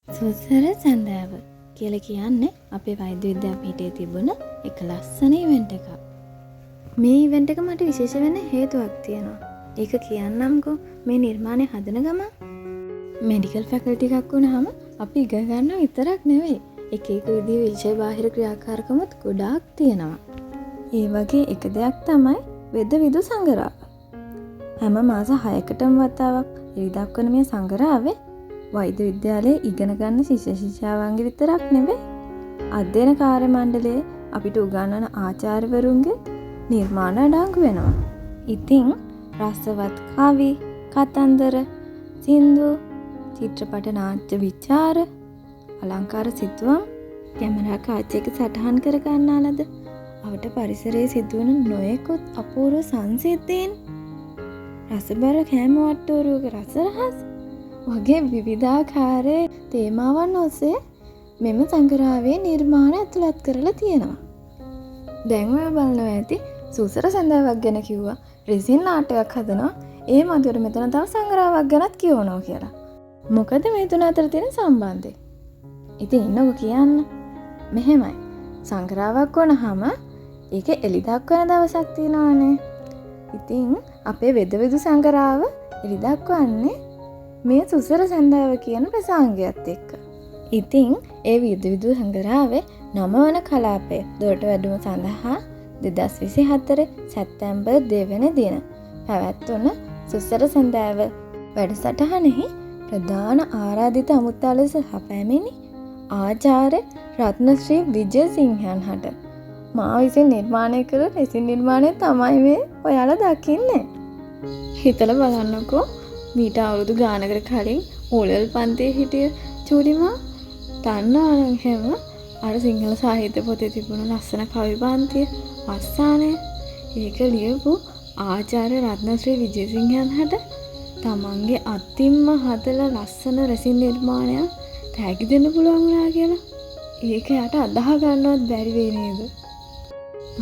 සුසර සැඳෑව කියලා කියන්නේ අපේ වෛද්‍ය විද්‍යාපීඨයේ තිබුණ එක ලස්සන ඉවෙන්ට් එකක්. මේ ඉවෙන්ට් එක මට විශේෂ වෙන්න හේතුවක් තියෙනවා. ඒක කියන්නම්කෝ මේ නිර්මාණය හදන ගමන් මෙඩිකල් ෆැකල්ටි එකක් වුණාම අපි ඉගෙන ගන්නව විතරක් නෙවෙයි. එක එක විදිහේ විෂය බාහිර ක්‍රියාකාරකමත් ගොඩාක් තියෙනවා. ඒ වගේ එක දෙයක් තමයි වෙද විදු සංගරාව. හැම මාස 6කටම වතාවක් ඉරිදා කරන මේ සංගරාවේ වෛද්‍ය විද්‍යාලයේ ඉගෙන ගන්න ශිෂ්‍ය ශිෂ්‍යාවන්ගේ විතරක් නෙවෙයි අධ්‍යයන කාර්ය මණ්ඩලයේ අපිට උගන්වන ආචාර්යවරුන්ගේ නිර්මාණ අඩංගු වෙනවා. ඉතින් රසවත් කවි, කතන්දර, සින්දු, චිත්‍රපට නාට්‍ය විචාර, අලංකාර සිතුවම්, කැමරා කාචයක සටහන් කර ගන්නාලද අවට පරිසරයේ සිදුවන නොයෙකුත් අපූර්ව සංසිද්ධීන්, රසබර කෑම වට්ටෝරුවක රස රහස් වගේ විවිධාකාර තේමාවන් ඔස්සේ මෙම සංගරාවේ නිර්මාණ ඇතුළත් කරලා තියෙනවා. දැන් ඔය බලනවා ඇති සුසර සඳාවක් ගැන කිව්වා රෙසින් නාටකයක් හදනවා ඒ මදිවට මෙතන තව සංගරාවක් ගැනත් කියවනවා කියලා. මොකද මේ තුන අතර තියෙන සම්බන්ධය? ඉතින් ඉන්නකො කියන්න. මෙහෙමයි. සංගරාවක් වුණාම ඒක එලි දක්වන දවසක් තියෙනවානේ. ඉතින් අපේ වෙදවිදු සංගරාව එලි දක්වන්නේ මේ සුසර සඳාව කියන ප්‍රසංගයත් එක්ක. ඉතින් ඒ විදවිදු සංගරාවේ 9 වන කලාපය දොරට වැඩම සඳහා 2024 සැප්තැම්බර් 2 වෙනි දින පැවැත්වුණ සුසර සඳාව වැඩසටහනෙහි ප්‍රධාන ආරාධිත අමුත්තා ලෙස සැපැමිණි ආචාර්ය රත්නශ්‍රී විජයසිංහන් හට මා විසින් නිර්මාණය කළ රෙසින් නිර්මාණය තමයි මේ ඔයාලා දකින්නේ. හිතලා බලන්නකෝ මීට අවුරුදු ගානකට කලින් ඕලෙවල් පන්තියේ හිටිය චූටිමා දන්නවනම් හැම අර සිංහල සාහිත්‍ය පොතේ තිබුණ ලස්සන කවි පන්තිය අස්සානය ඒක ලියපු ආචාර්ය රත්නශ්‍රී විජයසිංහන් හට තමන්ගේ අතින්ම හදලා ලස්සන රෙසින් නිර්මාණයක් තෑගි දෙන්න පුළුවන් වුණා කියලා ඒක යට අදාහ ගන්නවත් බැරි වෙයි නේද?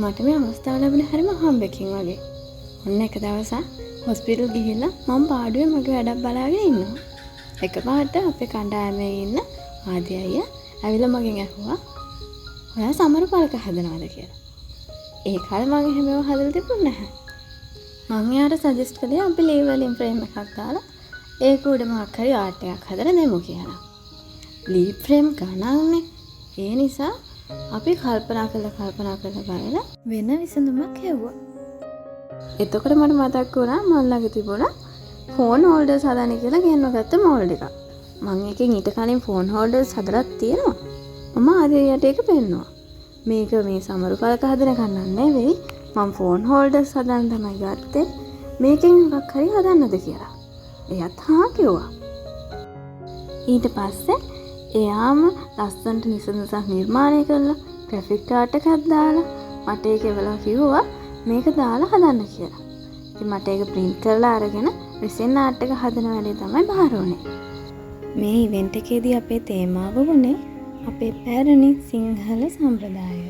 මට මේ අවස්ථාව ලැබුණේ හරිම හම්බෙකින් වගේ. ඔන්න එක දවසක් හොස්පිටල් ගිහිල්ලා මම පාඩුවේ මගේ වැඩක් බලාගෙන ඉන්නවා. එකපාරට අපේ කණ්ඩායමේ ඉන්න ආදි අයියා ඇවිල්ලා මගෙන් අහුවා ඔයා සමරු පළක හදනවද කියලා. ඒ කාලේ මම එහෙමව හදලා තිබුණේ නැහැ. මම එයාට සජෙස්ට් කළේ අපි ලේවලින් ෆ්‍රේම් එකක් දාලා ඒක උඩ මොකක් හරි ආර්ට් එකක් හදලා දෙමු කියලා. ලී ෆ්‍රේම් ගණන්නේ. ඒ නිසා අපි කල්පනා කරලා බලලා වෙන විසඳුමක් හැව්වා. එතකොට මට මතක් වුණා මම ළඟ තිබුණා ෆෝන් හෝල්ඩර්ස් හදන්න කියලා ගෙන්වගත්ත මෝල්ඩ් එකක්. මම එකෙන් ඊට කලින් ෆෝන් හෝල්ඩර්ස් හදලා තියෙනවා. මම ආදියට ඒක පෙන්නුවා. මේක මේ සමරු පළක හදන ගන්නන් නෙවෙයි. මම ෆෝන් හෝල්ඩර්ස් හදන්න තමයි ගත්තේ. මේකෙන් මොකක් හරි හදන්නද කියලා. එයාත් හා කිව්වා. ඊට පස්සේ එයාම ලස්සනට නිසඳසක් නිර්මාණය කළා. ග්‍රැෆික් ආර්ට් එකක් දාලා මට ඒක එවලා කිව්වා මේක දාලා හදන්න කියලා. ඉතින් මට ඒක print කරලා අරගෙන රෙසින් ආර්ට් එක හදන වැඩේ තමයි බාර වුනේ. මේ ඉවෙන්ට් එකේදී අපේ තේමාව වුණේ අපේ පැරණි සිංහල සම්ප්‍රදාය.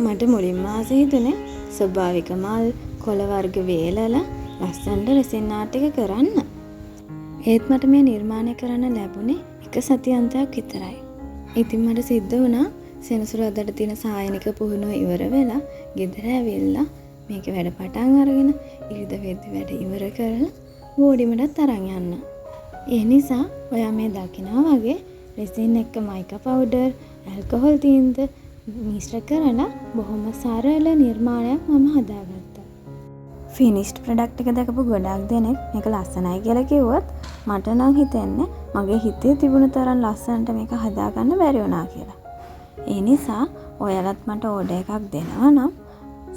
මට මුලින්ම ආස හිතුනේ ස්වභාවික මල් කොළ වර්ග වේලලා ලස්සනට රෙසින් ආර්ට් එක කරන්න. ඒත් මට මේ නිර්මාණය කරන්න ලැබුණේ එක සතියන්තයක් විතරයි. ඉතින් මට සිද්ධ වුණා සෙනසුරාදාට තියෙන සායනික පුහුණුව ඉවර වෙලා ගෙදර ඇවිල්ලා මේක වැඩ පටන් අරගෙන ඉරිදා වෙද්දි වැඩ ඉවර කරලා බෝඩිමටත් අරන් යන්න. ඒ නිසා ඔයා මේ දකිනවා වගේ රෙසින් එක්ක මයිකා පවුඩර්, ඇල්කොහොල් තීන්ත මිශ්‍ර කරලා බොහොම සරල නිර්මාණයක් මම හදාගත්තා. ෆිනිෂ්ඩ් ප්‍රොඩක්ට් එක දැකපු ගොඩක් දෙනෙක් මේක ලස්සනයි කියලා කිව්වොත් මට නම් හිතෙන්නේ මගේ හිතේ තිබුණ තරම් ලස්සනට මේක හදාගන්න බැරි වුණා කියලා. ඒ නිසා ඔයාලත් මට ඕඩර් එකක් දෙනවා නම්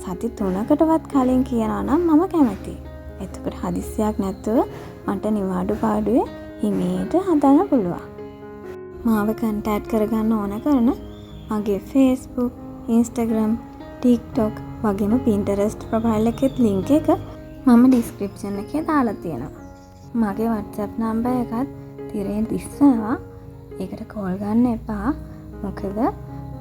සති 3කටවත් කලින් කියනවා නම් මම කැමතියි. එතකොට හදිස්සියක් නැතුව මට නිවාඩු පාඩුවේ හිමීට හදන්න පුළුවන්. මාව කන්ටැක්ට් කරගන්න ඕන කරන මගේ Facebook, Instagram, TikTok වගේම Pinterest ප්‍රොෆයිල් එකේ link එක මම description එකේ දාලා තියෙනවා. මගේ WhatsApp number එකත් තිරයෙන් දිස්සනවා. ඒකට කෝල් ගන්න එපා. මොකද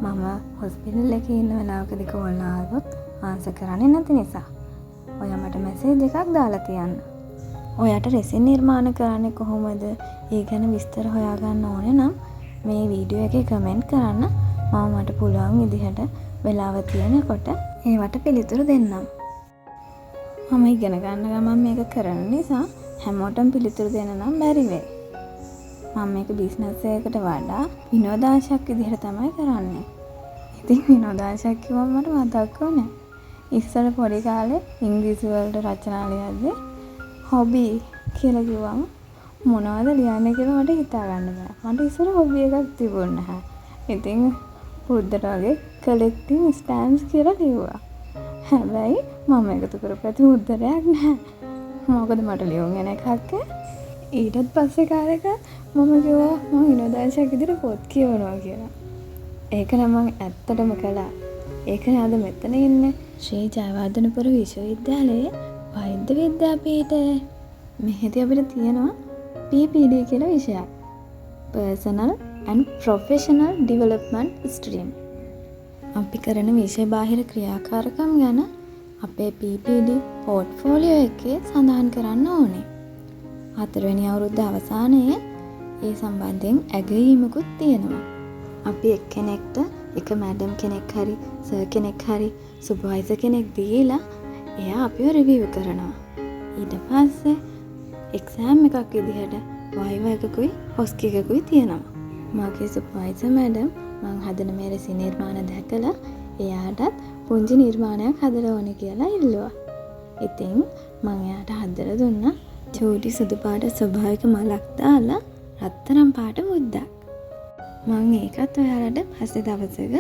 මම හොස්පිටල් එකේ ඉන්න වෙලාවකදී කෝල් ආවොත් ආන්සර් කරන්නේ නැති නිසා. ඔයා මට මැසේජ් එකක් දාලා තියන්න. ඔයාට රෙසින් නිර්මාණ කරන්නේ කොහොමද? ඒ ගැන විස්තර හොයාගන්න ඕනේ නම් වීඩියෝ එකේ කමෙන්ට් කරන්න. මම මට පුළුවන් විදිහට වෙලාව තියෙනකොට ඒවට පිළිතුරු දෙන්නම්. මම ඉගෙන ගන්න ගමන් මේක කරන නිසා හැමෝටම පිළිතුරු දෙන්න නම් බැරි වෙයි. මම මේක බිස්නස් එකකට වඩා විනෝදාංශයක් විදිහට තමයි කරන්නේ. ඉතින් විනෝදාංශයක් කිව්වම මට මතක් වුණේ ඉස්සර පොඩි කාලේ ඉංග්‍රීසි වලට රචනා ලියද්දී හොබි කියලා කිව්වම මොනවද ලියන්නේ කියලා මට හිතා ගන්න බෑ. මට ඉස්සර හොබි එකක් තිබුණේ නැහැ. ඉතින් පුරුද්දට වගේ කලෙක්ටිං ස්ටෑම්ප්ස් කියලා ලිව්වා. හැබැයි මම එකතු කරපු උත්තරයක් නැහැ. මොකද මට ලියුම් එන එකක් ඊටත් පස්සේ කාලෙක මම කිව්වා මම විනෝදාංශයක් විදිහට පොත් කියවනවා කියලා. ඒක නම් මම ඇත්තටම කළා. ඒකනේ අද මෙතන ඉන්නේ ශ්‍රී ජයවර්ධනපුර විශ්වවිද්‍යාලයේ වෛද්‍ය විද්‍යාපීඨයේ. මෙහෙදී අපිට තියෙනවා PPD කියලා විෂයක්. Personal and Professional Development Stream. අපි කරන විෂය බාහිර ක්‍රියාකාරකම් ගැන අපේ PPD පෝර්ට්ෆෝලියෝ එකේ සඳහන් කරන්න ඕනේ. 4 වෙනි අවුරුද්ද අවසානයේ ඒ සම්බන්ධයෙන් ඇගයීමකුත් තියෙනවා. අපි එක්කෙනෙක්ට එක මැඩම් කෙනෙක් හරි සර් කෙනෙක් හරි සුපර්වයිසර් කෙනෙක් දීලා එයා අපිව රිවිව් කරනවා. ඊට පස්සේ එක්සෑම් එකක් විදිහට වයිවා එකකුයි හොස්කි එකකුයි තියෙනවා. මගේ සුපර්වයිසර් මැඩම් මං හදන මේ රෙසින් නිර්මාණ දැකලා එයාටත් පුංචි නිර්මාණයක් හදලා ඕනේ කියලා ඉල්ලුවා. ඉතින් මං එයාට හදලා දුන්නා චූටි සුදු පාට ස්වභාවික මලක් දාලා රත්තරන් පාට මුද්දක්. මං ඒකත් ඔයාලට පස්සේ දවසක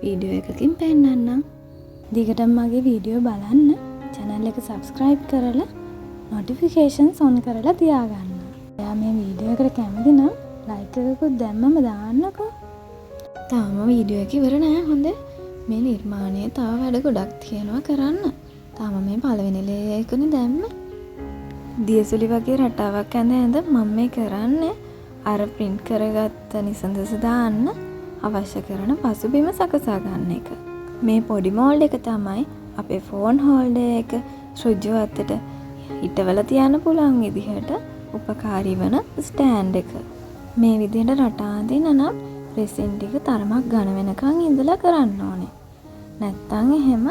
වීඩියෝ එකකින් පෙන්නන්නම්. දිගටම මගේ වීඩියෝ බලන්න channel එක subscribe කරලා notifications on කරලා තියාගන්න. එයා මේ වීඩියෝ එකට කැමති නම් like එකකුත් දැම්මම දාන්නකෝ. තාම වීඩියෝ එක ඉවර නෑ හොඳේ. මේ නිර්මාණයේ තව වැඩ ගොඩක් තියෙනවා කරන්න. තාම මේ පළවෙනි ලේයර් එකනේ දැම්මේ. දියසුලි වගේ රටාවක් ඇඳ මම මේ කරන්නේ අර print කරගත්ත නිසඳස දාන්න අවශ්‍ය කරන පසුබිම සකසා ගන්න එක. මේ පොඩි මෝල්ඩ් එක තමයි අපේ ෆෝන් හෝල්ඩර් එක ශ්‍රුජ්ජු අතට හිටවලා තියන්න පුළුවන් විදිහට උපකාරී වන ස්ටෑන්ඩ් එක. මේ විදිහට රටා අඳින්න නම් රෙසින් ටික තරමක් ඝන වෙනකන් ඉඳලා කරන්න ඕනේ. නැත්තම් එහෙම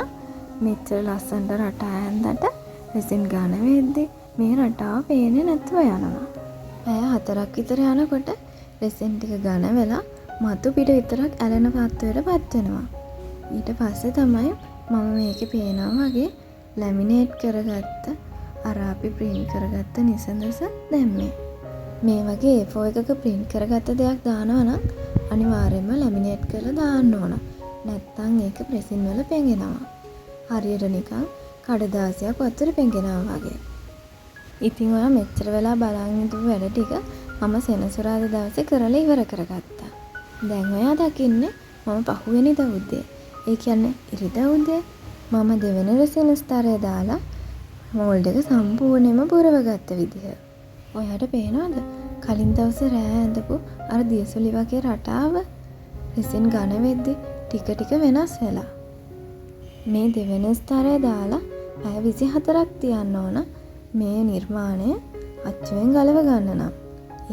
මෙච්චර ලස්සනට රටා ඇඳට රෙසින් ඝන වෙද්දි මේ රටාව පේන්නේ නැතුව යනවා. පැය 4ක් විතර යනකොට රෙසින් ටික ඝන වෙලා මතු පිට විතරක් ඇලෙන පත්වයටපත් වෙනවා. ඊට පස්සේ තමයි මම මේකේ පේනවා වගේ ලැමිනේට් කරගත්ත අර අපි print කරගත්ත නිසඳස දැම්මේ. මේ වගේ A4 එකක print කරගත්ත දෙයක් දානවා නම් අනිවාර්යයෙන්ම ලැමිනේට් කරලා දාන්න ඕන. නැත්තම් ඒක ප්‍රෙසින් වල පෙඟෙනවා. හරියට නිකන් කඩදාසියක් වතුර පෙඟෙනවා වගේ. ඉතින් ඔයා මෙච්චර වෙලා බලන් ඉඳපු වැඩ ටික මම සෙනසුරාදා දවසේ කරලා ඉවර කරගත්තා. දැන් ඔයා දකින්නේ මම පහුවෙනිදා උදේ. ඒ කියන්නේ ඉරිදා උදේ මම දෙවෙනි රෙසින් ස්තරය දාලා මෝල්ඩ් එක සම්පූර්ණයෙන්ම පුරවගත්ත විදිහ. ඔයාට පේනවද? කලින් දවසේ රෑ ඇඳපු අර දියසුලි වගේ රටාව රෙසින් ඝන වෙද්දි ටික ටික වෙනස් වෙලා. මේ දෙවෙනි ස්තරය දාලා පැය 24ක් තියන්න ඕන මේ නිර්මාණය අච්චුවෙන් ගලව ගන්න නම්.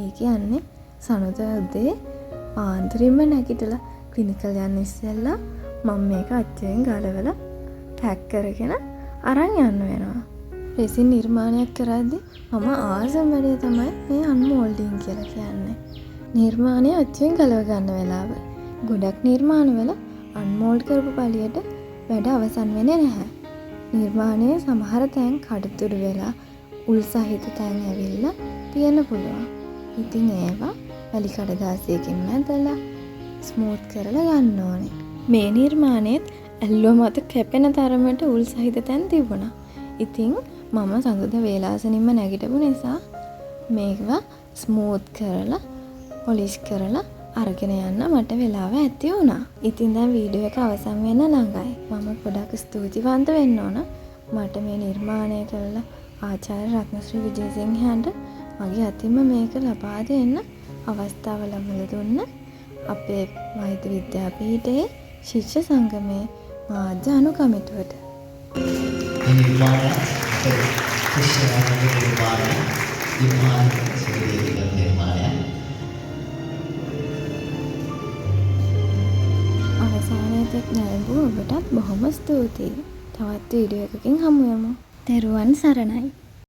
ඒ කියන්නේ සනුදා උදේ පාන්දරින්ම නැගිටලා ක්ලිනිකල් යන්න ඉස්සෙල්ලා මම මේක අච්චුවෙන් ගලවලා පැක් කරගෙන අරන් යන්න වෙනවා. රෙසින් නිර්මාණයක් කරද්දී මම ආසම වැඩේ තමයි මේ අන්මෝල්ඩින් කියලා කියන්නේ. නිර්මාණය අච්චුවෙන් ගලව ගන්න වෙලාව. ගොඩක් නිර්මාණවල අන්මෝල්ඩ් කරපු පළියට වැඩ අවසන් වෙන්නේ නැහැ. නිර්මාණයේ සමහර තැන් කඩතුරු වෙලා උල් සහිත තැන් ඇවිල්ලා තියෙන්න පුළුවන්. ඉතින් ඒවා වැලි කඩදාසියකින් මැදලා ස්මූත් කරලා ගන්න ඕනේ. මේ නිර්මාණයත් ඇල්ලුව මත කැපෙන තරමට උල් සහිත තැන් තිබුණා. ඉතින් මම සඳුදා වේලාසනින්ම නැගිටපු නිසා මේවා ස්මූත් කරලා පොලිෂ් කරලා අරගෙන යන්න මට වෙලාව ඇති වුණා. ඉතින් දැන් වීඩියෝ එක අවසන් වෙන්න ළඟයි. මම ගොඩක් ස්තුතිවන්ත වෙන්න ඕන. මට මේ නිර්මාණය කළ ආචාර්ය රත්නශ්‍රී විජේසිංහයන්ට මගේ අතින්ම මේක ලබා දෙන්න අවස්ථාව ලැබලා දුන්න අපේ වෛද්‍ය විද්‍යාපීඨයේ ශිෂ්‍ය සංගමයේ මාධ්‍ය අනුකමිටුවට. අවසානයේදී නැරඹු ඔබටත් බොහොම ස්තුතියි. තවත් වීඩියෝ එකකින් හමු වෙමු. තෙරුවන් සරණයි.